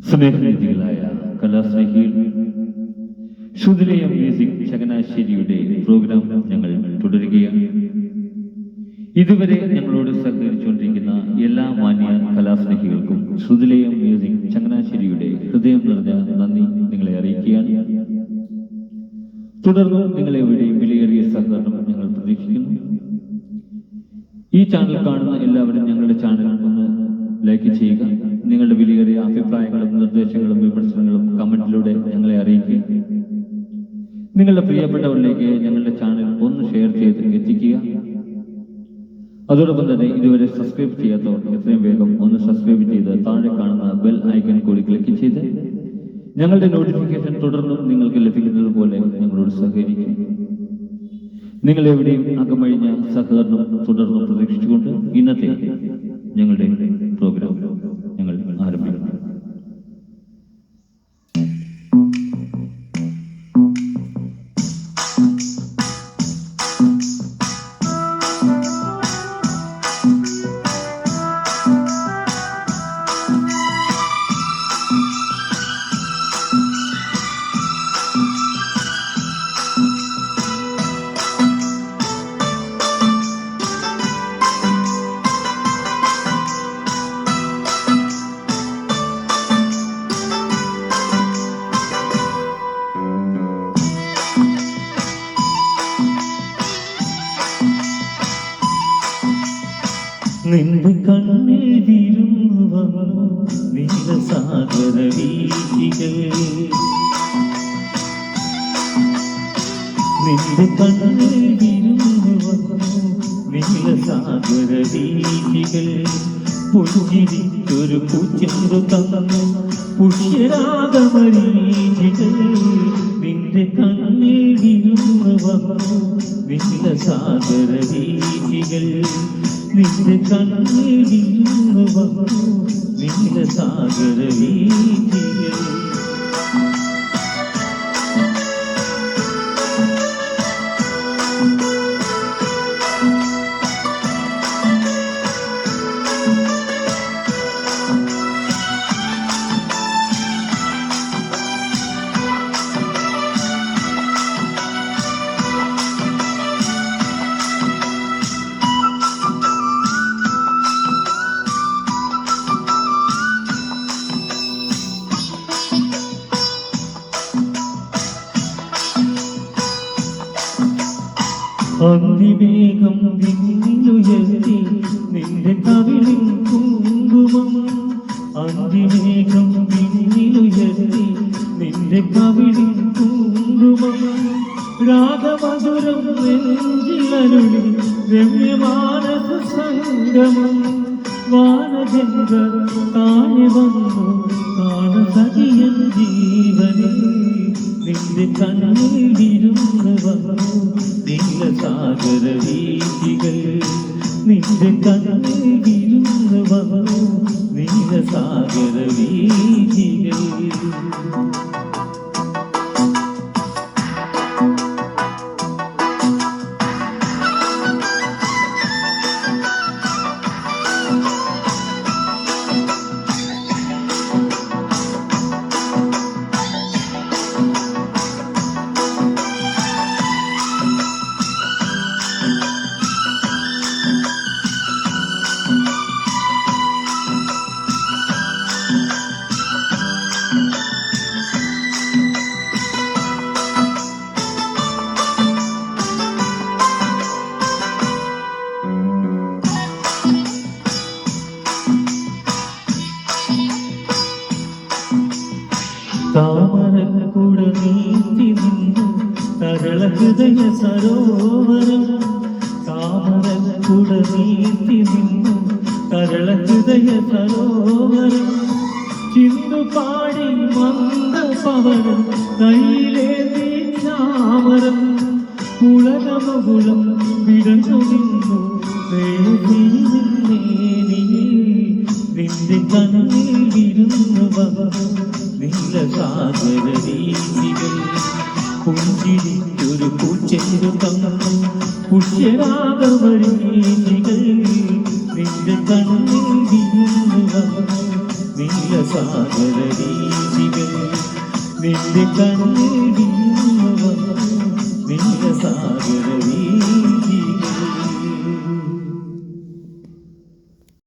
സ്നേഹനിധികളായ കലാസ്നേഹികൾ, Shruthilayam music ചങ്ങനാശ്ശേരിയുടെ programme ഞങ്ങൾ തുടരുകയാണ്. ഇതുവരെ ഞങ്ങളോട് സഹകരിച്ചുകൊണ്ടിരിക്കുന്ന എല്ലാ മാന്യ കലാസ്നേഹികൾക്കും ശ്രുതിലയം മ്യൂസിക് ചങ്ങനാശ്ശേരിയുടെ ഹൃദയം നിറഞ്ഞ നന്ദി നിങ്ങളെ അറിയിക്കുകയാണ്. തുടർന്നും നിങ്ങളെവിടെയും വിലയേറിയ സഹകരണം ഞങ്ങൾ പ്രതീക്ഷിക്കുന്നു. ഈ ചാനൽ കാണുന്ന എല്ലാവരും ഞങ്ങളുടെ ചാനൽ ഒന്ന് ലൈക്ക് ചെയ്യുക. നിങ്ങളുടെ വിലയേറിയ അഭിപ്രായങ്ങളും നിർദ്ദേശങ്ങളും വിമർശനങ്ങളും കമന്റിലൂടെ ഞങ്ങളെ അറിയിക്കുക. നിങ്ങളുടെ പ്രിയപ്പെട്ടവരിലേക്ക് ഞങ്ങളുടെ ചാനൽ ഒന്ന് ഷെയർ ചെയ്ത് എത്തിക്കുക. അതോടൊപ്പം തന്നെ ഇതുവരെ സബ്സ്ക്രൈബ് ചെയ്യാത്തവർ എത്രയും വേഗം ഒന്ന് സബ്സ്ക്രൈബ് ചെയ്ത് താഴെ കാണുന്ന ബെൽ ഐക്കൺ കൂടി ക്ലിക്ക് ചെയ്ത് ഞങ്ങളുടെ നോട്ടിഫിക്കേഷൻ തുടർന്നും നിങ്ങൾക്ക് ലഭിക്കുന്നത് പോലെ ഞങ്ങളോട് സഹകരിക്കും. നിങ്ങളെവിടെയും അകമഴിഞ്ഞ സഹകരണം തുടർന്നും പ്രതീക്ഷിച്ചുകൊണ്ട് ഇന്നത്തെ ഞങ്ങളുടെ പ്രോഗ്രാം ഞങ്ങൾ ആരംഭിക്കുന്നു. നിന്റെ കണ്ണിൽ വിരുന്നു വന്നു നീലസാഗര വീഥികൾ, നിന്റെ കണ്ണിൽ വിരുന്നു വന്നു നീലസാഗര വീഥികൾ, പുഞ്ചിരിക്കൊരു പൂച്ചെണ്ടു തന്നു പുഷ്യരാഗമരീചികൾ, നിന്റെ കണ്ണിൽ വിരുന്നു വന്നു നീലസാഗര വീഥികൾ, നിന്റെ കണ്ണിൽ വിരുന്നു വന്നു നീലസാഗര വീഥികൾ. അന്തിമേഘം വിണ്ണിലുയർത്തി നിന്റെ കവിളിൽ കുങ്കുമം, അന്തിമേഘം വിണ്ണിലുയർത്തി നിന്റെ കവിളിൽ കുങ്കുമം, രാഗമധുരം നെഞ്ചിലരുളി രമ്യമാനസ സംഗമം, വാനജംഗ താഴെ വന്നു കാണസഖിയൻ ജീവനിൽ, നിന്റെ കണ്ണിൽ വിരുന്നു വന്നു നീലസാഗര വീഥികൾ, നിന്റെ കണ്ണിൽ വിരുന്നു വന്നു നീലസാഗര വീഥികൾ. താമരക്കുട നീട്ടി നിന്നു തരള ഹൃദയ സരോവരം, താമരക്കുട നീട്ടി നിന്നു തരള ഹൃദയ സരോവരം, ചിന്തുപാടി മന്ദ പവനം കയ്യിലേന്തി ചാമരം, പുളകമുകുളം വിടഞ്ഞു നിന്നു നിന്റെ കണ്ണിൽ വിരുന്നു വന്നു നീലസാഗര വീഥികൾ, പുഞ്ചിരിക്കൊരു പൂച്ചെണ്ടു തന്നു പുഷ്യരാഗമരീചികൾ, നിന്റെ കണ്ണിൽ വിരുന്നു വന്നു നീലസാഗര വീഥികൾ നിന്റെ കണ്ണിൽ